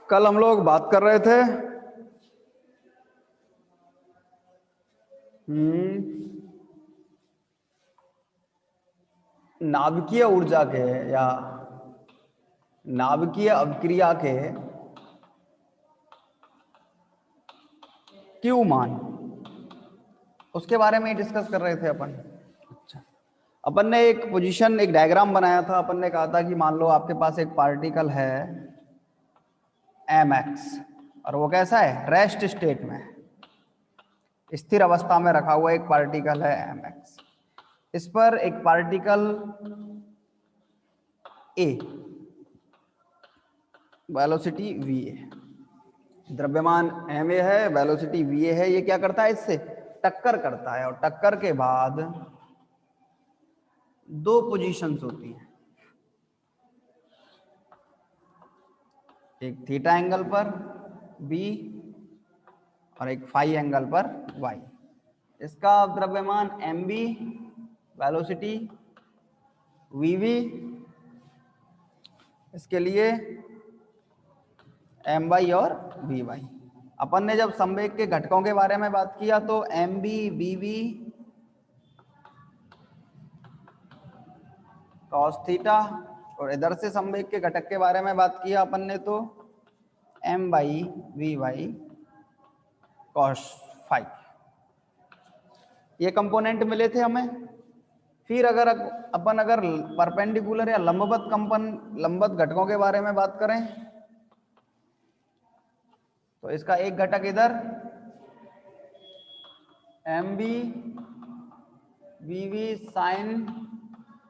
कल हम लोग बात कर रहे थे नाभिकीय ऊर्जा के या नाभिकीय अभिक्रिया के क्यू मान, उसके बारे में डिस्कस कर रहे थे अपन। अच्छा, अपन ने एक पोजीशन, एक डायग्राम बनाया था। अपन ने कहा था कि मान लो आपके पास एक पार्टिकल है mx और वो कैसा है, रेस्ट स्टेट में, स्थिर अवस्था में रखा हुआ एक पार्टिकल है mx। इस पर एक पार्टिकल a, वेलोसिटी va, द्रव्यमान ma है, वेलोसिटी va है। ये क्या करता है, इससे टक्कर करता है, और टक्कर के बाद दो पोजीशंस होती हैं, एक थीटा एंगल पर b और एक फाई एंगल पर y। इसका द्रव्यमान mb, वेलोसिटी vv, इसके लिए my और vy। अपन ने जब संवेग के घटकों के बारे में बात किया तो mb, vv cos थीटा, और इधर से संवेग के घटक के बारे में बात किया अपन ने तो m by vy cos phi. ये कंपोनेंट मिले थे हमें। फिर अगर अपन परपेंडिकुलर या लंबवत घटकों के बारे में बात करें तो इसका एक घटक इधर mb vv साइन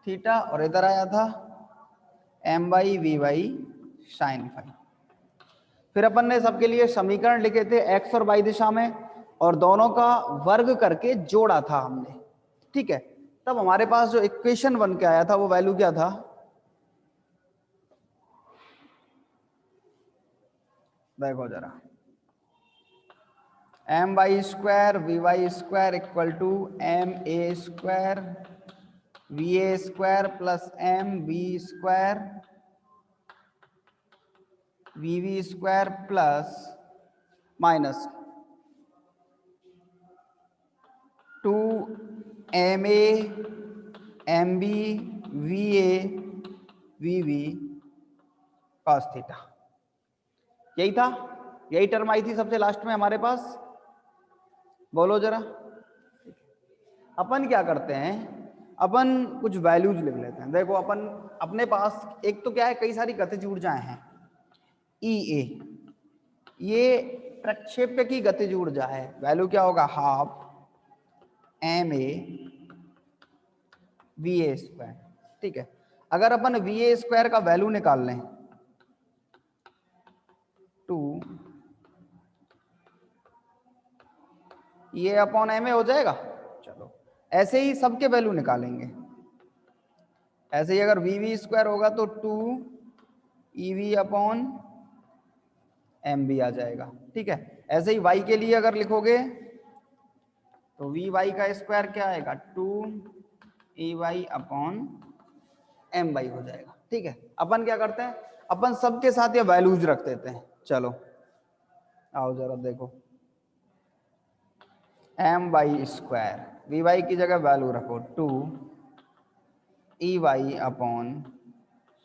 थीटा, और इधर आया था m by vy sine phi. फिर अपन ने सबके लिए समीकरण लिखे थे x और y दिशा में, और दोनों का वर्ग करके जोड़ा था हमने, ठीक है। तब हमारे पास जो इक्वेशन बन के आया था वो वैल्यू क्या था, देखो जरा, M Y square V Y square equal to M A square V A square plus M B square V V square plus minus 2 M A M B V A V V cos theta. यही था, यही term आई थी सबसे last में हमारे पास। बोलो जरा, अपन क्या करते हैं, अपन कुछ वैल्यूज लिख लेते हैं। देखो अपन अपने पास एक तो क्या है, कई सारी गतिज ऊर्जाएं हैं। ई ए, ये प्रक्षेप्य की गतिज ऊर्जा है, वैल्यू क्या होगा, half M A V A square, ठीक है। अगर अपन वी ए स्क्वायर का वैल्यू निकाल लें 2 ये अपॉन एम ए हो जाएगा। चलो ऐसे ही सबके वैल्यू निकालेंगे। ऐसे ही अगर वी वी स्क्वायर होगा तो 2 E V upon M B आ जाएगा, ठीक है। ऐसे ही y के लिए अगर लिखोगे तो वी वाई का स्क्वायर क्या आएगा, 2 E Y upon M Y हो जाएगा, ठीक है। अपन क्या करते हैं, अपन सबके साथ ये वैल्यूज रख देते हैं। चलो आओ जरा देखो, M Y square, V Y की जगह वैल्यू रखो 2 E Y upon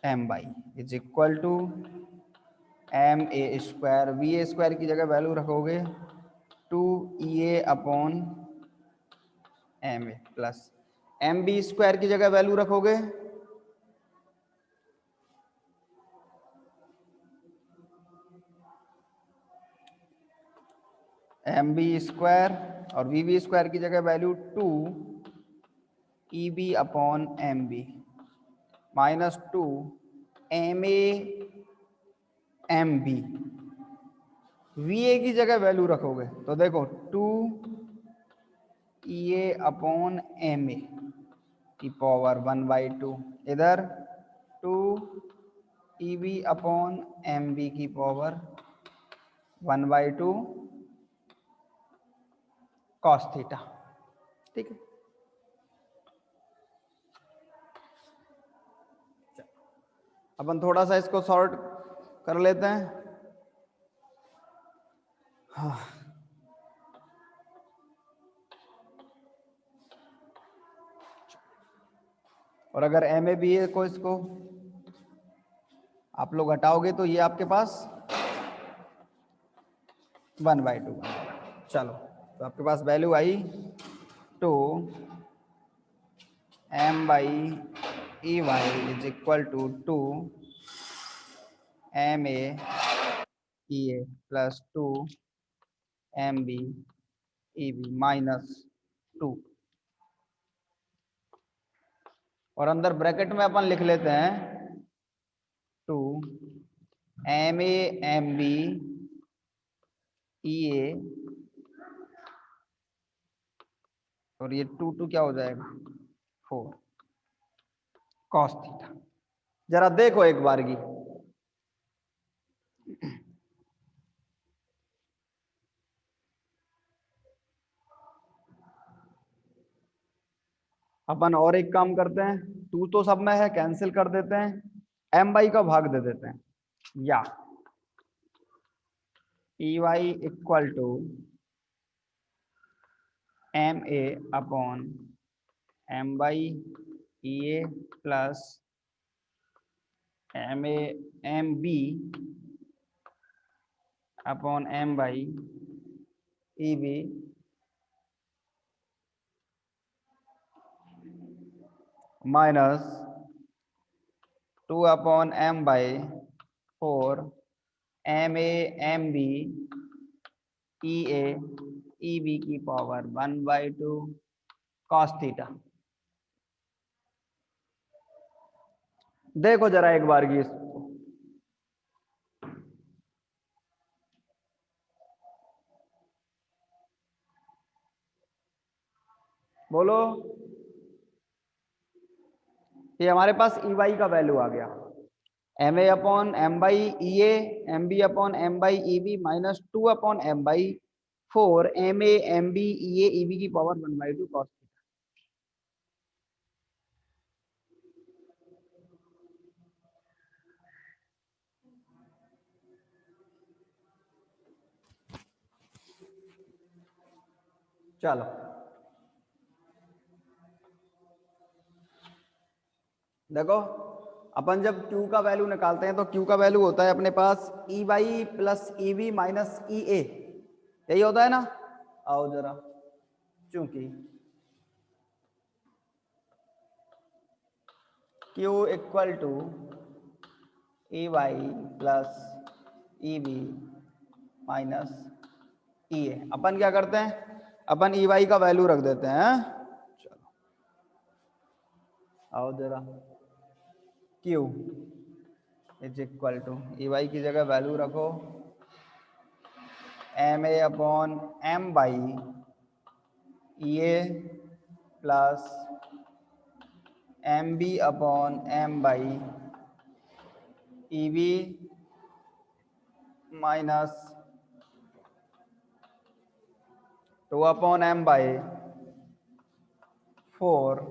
M Y is equal to M A square, V A square की जगह वैल्यू रखोगे 2 E A upon M A plus M B square की जगह वैल्यू रखोगे M B square, और वी बी स्क्वायर की जगह value 2 E B upon M B minus 2 M A M B. V ए की जगह वैल्यू रखोगे तो देखो 2 ई ए अपॉन एम ए की पावर 1/2, इधर 2 E B upon M B की पावर 1/2 कॉस थीटा, ठीक है। अपन थोड़ा सा इसको सॉर्ट कर लेते हैं। हाँ, और अगर एम ए बी ए को इसको आप लोग हटाओगे तो ये आपके पास 1/2। चलो, तो आपके पास वैल्यू आई 2 M by E Y is equal to 2 M A E A plus 2 M B E B minus 2, और अंदर ब्रैकेट में अपन लिख लेते हैं 2 M A M B E A, और ये 2 क्या हो जाएगा 4 कॉस थीटा। जरा देखो एक बार की, अपन और एक काम करते हैं, 2 तो सब में है, कैंसिल कर देते हैं, एम बाई का भाग दे देते हैं, या E Y equal to M A upon M by E A plus M A M B upon M by E B minus 2 upon M by 4 M A M B E A E B की power 1/2 cos theta. देखो जरा एक बार की इसको, बोलो। ये हमारे पास E Y का वैल्यू आ गया, M A upon M by E A M B upon M by E B minus 2 upon M by 4 M A M B E A E B की पावर 1/2 कॉस थीटा। चलो देखो, अपन जब Q का value निकालते हैं तो Q का value होता है अपने पास E Y plus E B minus E A, यही होता है ना। आओ जरा, चूंकि Q equal to E Y plus E B minus E A, अपन क्या करते हैं, अपन ई वाई का वैल्यू रख देते हैं। चलो आओ जरा, Q is equal to E Y की जगह वैल्यू रखो M A upon M by E A plus M B upon M by E B minus 2 upon M by 4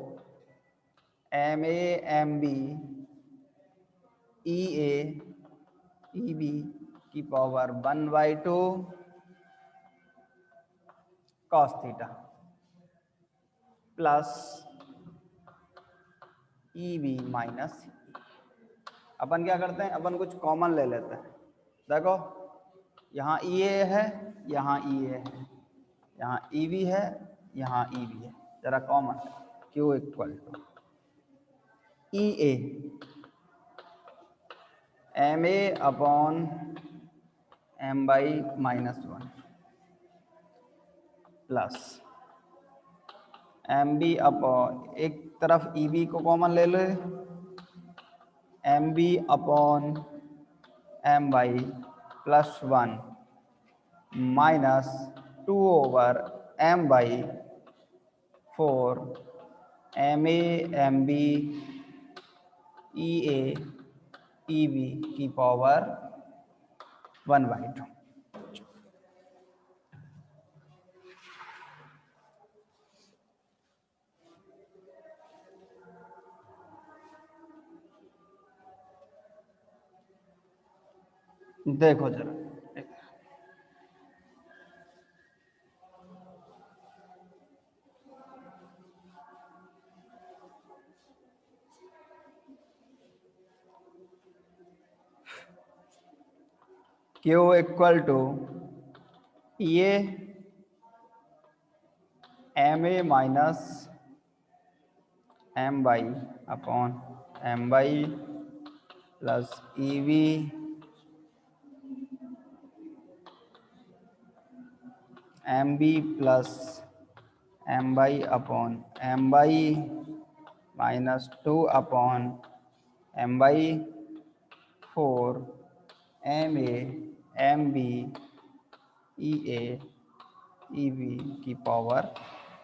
M A M B E A E B की power 1/2 cos theta plus E B minus. अपन क्या करते हैं, अपन कुछ common ले लेते हैं। देखो यहाँ ई ए है, यहाँ ई ए है, यहाँ ई बी है, यहाँ ई बी है, जरा common Q equal to E A M A upon M by -1 plus M B upon, एक तरफ ई बी को कॉमन ले लो, M B upon M by +1 minus 2 over M by 4 M A M B E A E B की power 1/2। देखो जरा, Q equal to ये MA minus M by upon M by plus EV MB plus M by upon M by minus 2 upon M by 4 MA MB EA EV की power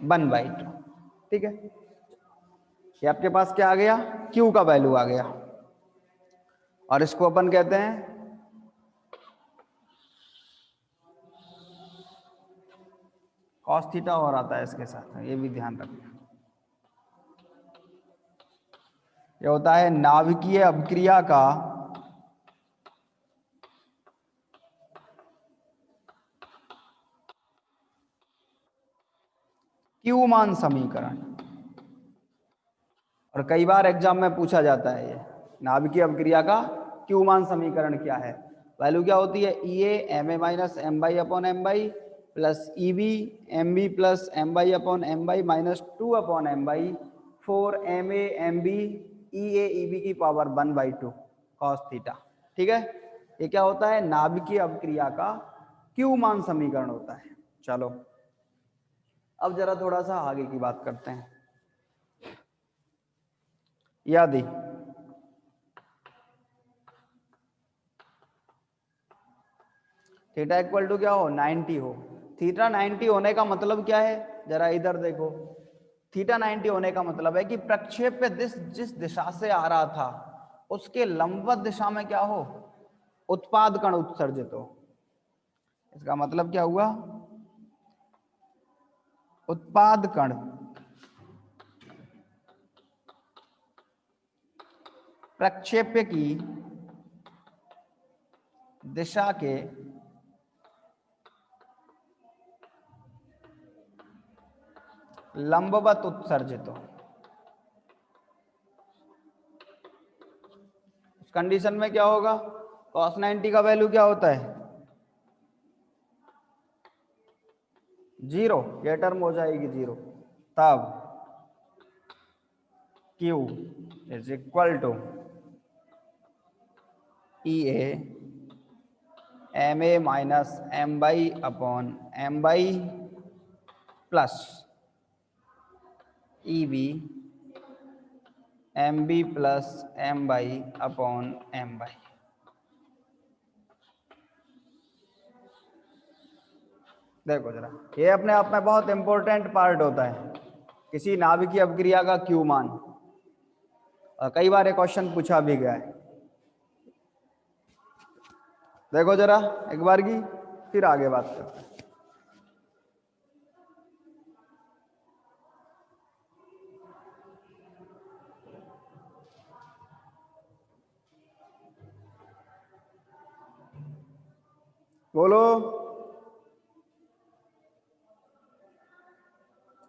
1/2। ठीक है, ये आपके पास क्या आ गया, Q का वैल्यू आ गया, और इसको अपन कहते हैं कॉस थीटा, और आता है इसके साथ, ये भी ध्यान रखना। ये होता है नाभिकीय अभिक्रिया का क्यू मान समीकरण, और कई बार एग्जाम में पूछा जाता है ये नाभिकीय अभिक्रिया का क्यू मान समीकरण क्या है। वैल्यू क्या होती है, E A M A minus M by upon M by plus E B M B plus M by upon M by minus 2 upon M by 4 M A M B E A E B की power 1/2 cos theta. ठीक है, ये क्या होता है, नाभिकीय अभिक्रिया का क्यू मान समीकरण होता है। चलो अब जरा थोड़ा सा आगे की बात करते हैं। यदि थीटा इक्वल टू क्या हो, 90 हो, थीटा 90 होने का मतलब क्या है, जरा इधर देखो, थीटा 90 होने का मतलब है कि प्रक्षेप पे जिस दिशा से आ रहा था उसके लंबवत दिशा में क्या हो, उत्पाद कण उत्सर्जित हो। इसका मतलब क्या हुआ, उत्पाद कण प्रक्षेप्य की दिशा के लंबवत उत्सर्जित हो। उस कंडीशन में क्या होगा, cos 90 का वैल्यू क्या होता है, 0, ये टर्म हो जाएगी 0, तब Q is equal to E A M A minus M by upon M by plus E B M B plus M by upon M by. देखो जरा, ये अपने आप में बहुत इंपॉर्टेंट पार्ट होता है किसी नाभिकीय अभिक्रिया का क्यू मान, और कई बार ये क्वेश्चन पूछा भी गया है। देखो जरा एक बार की, फिर आगे बात करते हैं। बोलो,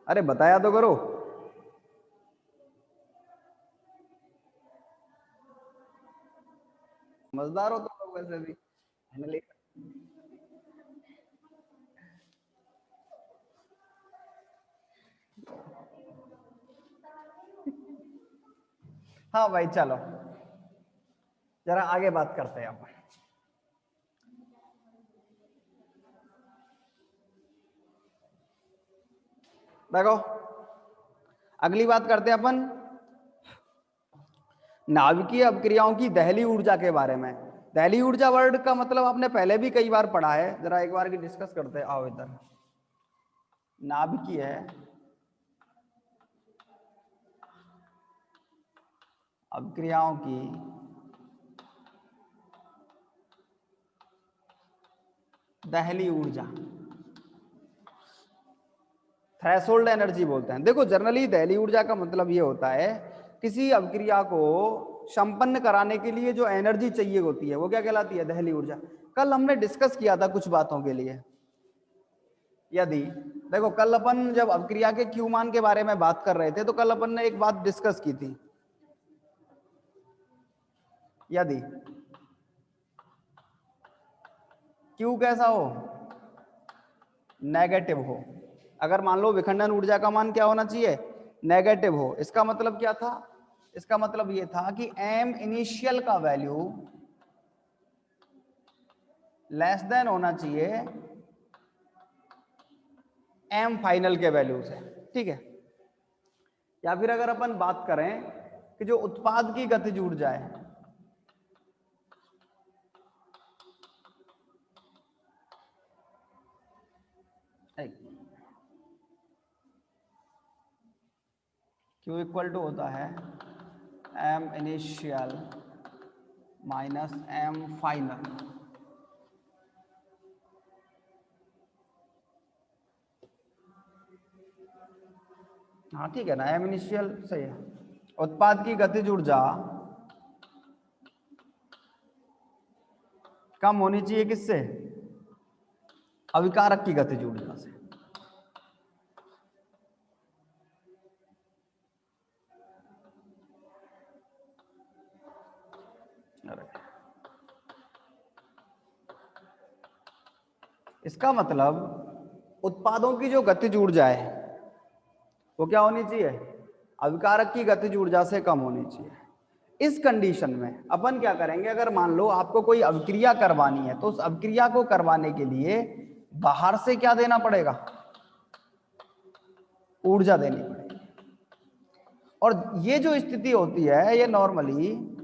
अरे बताया तो करो। समझदार हो तो वैसे भी फाइनली। हाँ भाई चलो जरा आगे बात करते हैं अपन। देखो अगली बात करते हैं अपन नाभिकीय अभिक्रियाओं की दहली ऊर्जा के बारे में। दहली ऊर्जा वर्ड का मतलब आपने पहले भी कई बार पढ़ा है, जरा एक बार की डिस्कस करते हैं। आओ इधर, नाभिकीय अभिक्रियाओं की दहली ऊर्जा, थ्रेशोल्ड एनर्जी बोलते हैं। देखो जनरली दहली ऊर्जा का मतलब ये होता है किसी अभिक्रिया को संपन्न कराने के लिए जो एनर्जी चाहिए होती है वो क्या कहलाती है, दहली ऊर्जा। कल हमने डिस्कस किया था कुछ बातों के लिए। यदि देखो कल अपन जब अभिक्रिया के क्यू मान के बारे में बात कर रहे थे तो कल अपन ने एक बात डिस्कस की थी, यदि क्यू कैसा हो, नेगेटिव हो। अगर मान लो विखंडन ऊर्जा का मान क्या होना चाहिए, नेगेटिव हो। इसका मतलब क्या था, इसका मतलब ये था कि एम इनिशियल का वैल्यू लेस देन होना चाहिए एम फाइनल के वैल्यू से, ठीक है। या फिर अगर अपन बात करें कि जो उत्पाद की गतिज ऊर्जा है, Q इक्वल टू होता है M initial minus M final. हाँ ठीक है ना, एम इनिशियल सही है। उत्पाद की गतिज ऊर्जा कम होनी चाहिए किससे, अभिकारक की गतिज ऊर्जा से। इसका मतलब उत्पादों की जो गतिज ऊर्जा है वो क्या होनी चाहिए, अभिकारक की गतिज ऊर्जा से कम होनी चाहिए। इस कंडीशन में अपन क्या करेंगे, अगर मान लो आपको कोई अभिक्रिया करवानी है तो उस अभिक्रिया को करवाने के लिए बाहर से क्या देना पड़ेगा, ऊर्जा देनी पड़ेगी। और ये जो स्थिति होती है ये नॉर्मली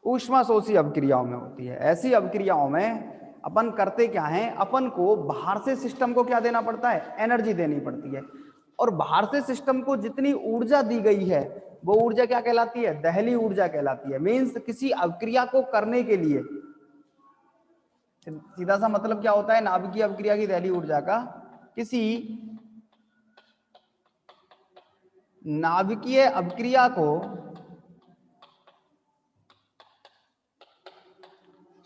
ऊष्माशोषी अभिक्रियाओं में होती है। ऐसी अभिक्रियाओं में अपन करते क्या है, अपन को बाहर से सिस्टम को क्या देना पड़ता है, एनर्जी देनी पड़ती है। और बाहर से सिस्टम को जितनी ऊर्जा दी गई है वो ऊर्जा क्या कहलाती है, दहली ऊर्जा कहलाती है। मींस किसी अभिक्रिया को करने के लिए, सीधा सा मतलब क्या होता है नाभिकीय अभिक्रिया की दहली ऊर्जा का, किसी नाभिकीय अभिक्रिया को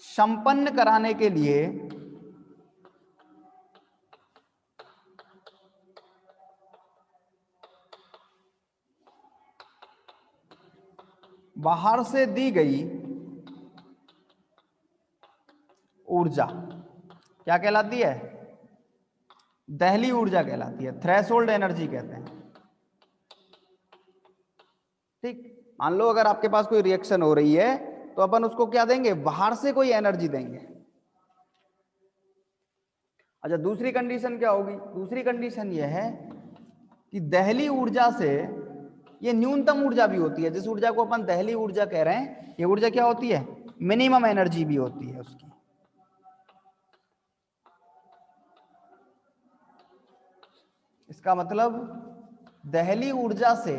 संपन्न कराने के लिए बाहर से दी गई ऊर्जा क्या कहलाती है, दहली ऊर्जा कहलाती है, थ्रेशोल्ड एनर्जी कहते हैं। ठीक, मान लो अगर आपके पास कोई रिएक्शन हो रही है तो अपन उसको क्या देंगे, बाहर से कोई एनर्जी देंगे। अच्छा, दूसरी कंडीशन क्या होगी, दूसरी कंडीशन यह है कि दहली ऊर्जा से, ये न्यूनतम ऊर्जा भी होती है, जिस ऊर्जा को अपन दहली ऊर्जा कह रहे हैं, ये ऊर्जा क्या होती है, मिनिमम एनर्जी भी होती है उसकी। इसका मतलब दहली ऊर्जा से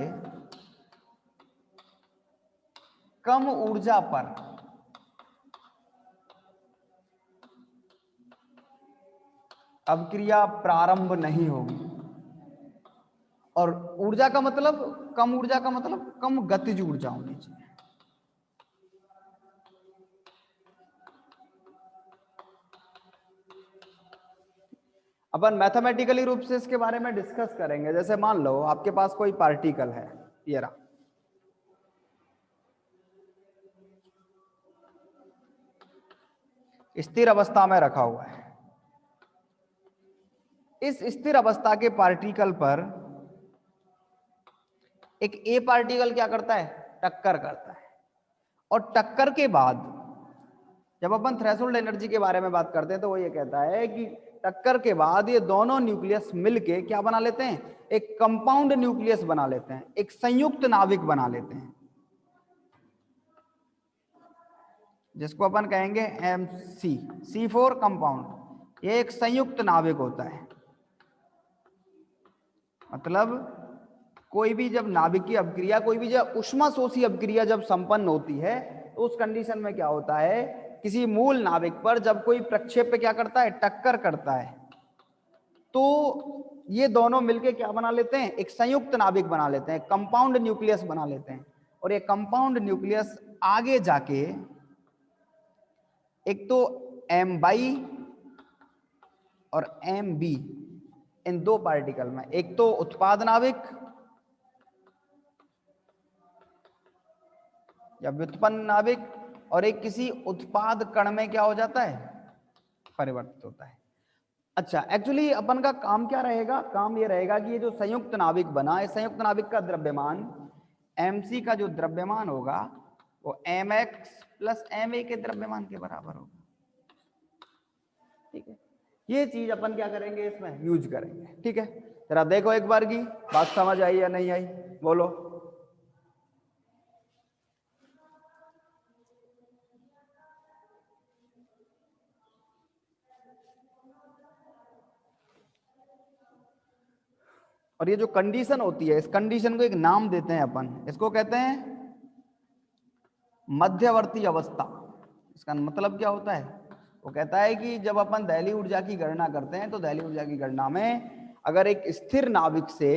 कम ऊर्जा पर अभिक्रिया प्रारंभ नहीं होगी। और ऊर्जा का मतलब, कम ऊर्जा का मतलब कम गतिज ऊर्जा होनी चाहिए। अपन मैथमेटिकली रूप से इसके बारे में डिस्कस करेंगे। जैसे मान लो आपके पास कोई पार्टिकल है, ये रहा, स्थिर अवस्था में रखा हुआ है। इस स्थिर अवस्था के पार्टिकल पर एक ए पार्टिकल क्या करता है, टक्कर करता है। और टक्कर के बाद जब अपन थ्रेशोल्ड एनर्जी के बारे में बात करते हैं तो वो ये कहता है कि टक्कर के बाद ये दोनों न्यूक्लियस मिलके क्या बना लेते हैं, एक कंपाउंड न्यूक्लियस बना लेते हैं, एक संयुक्त नाभिक बना लेते हैं, जिसको अपन कहेंगे MC4 कंपाउंड। ये एक संयुक्त नाभिक होता है। मतलब कोई भी जब नाभिकीय अभिक्रिया, कोई भी जब ऊष्माशोषी अभिक्रिया जब संपन्न होती है तो उस कंडीशन में क्या होता है, किसी मूल नाभिक पर जब कोई प्रक्षेप पे क्या करता है, टक्कर करता है, तो ये दोनों मिलके क्या बना लेते हैं, एक संयुक्त नाभिक बना लेते हैं, कंपाउंड न्यूक्लियस बना लेते हैं। और ये कंपाउंड न्यूक्लियस आगे जाके एक तो MY और MB, इन दो पार्टिकल में, एक तो उत्पाद नाभिक या व्युत्पन्न नाभिक, और एक किसी उत्पाद कण में क्या हो जाता है, परिवर्तित होता है। अच्छा, एक्चुअली अपन का काम क्या रहेगा, काम ये रहेगा कि ये जो संयुक्त नाभिक बना, इस संयुक्त नाभिक का द्रव्यमान mc का जो द्रव्यमान होगा वो mx प्लस ma के द्रव्यमान के बराबर होगा। ठीक है, ये चीज अपन क्या करेंगे, इसमें यूज करेंगे। ठीक है, जरा देखो एक बार की बात समझ आई या नहीं आई, बोलो। और ये जो कंडीशन होती है, इस कंडीशन को एक नाम देते हैं अपन, इसको कहते हैं मध्यवर्ती अवस्था। इसका मतलब क्या होता है, वो कहता है कि जब अपन दहली ऊर्जा की गणना करते हैं तो दहली ऊर्जा की गणना में अगर एक स्थिर नाभिक से,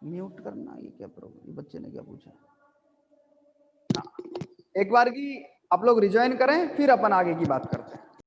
म्यूट करना, ये क्या प्रॉब्लम, बच्चे ने क्या पूछा, हाँ, एक बार की आप लोग रिजॉइन करें फिर अपन आगे की बात करते हैं।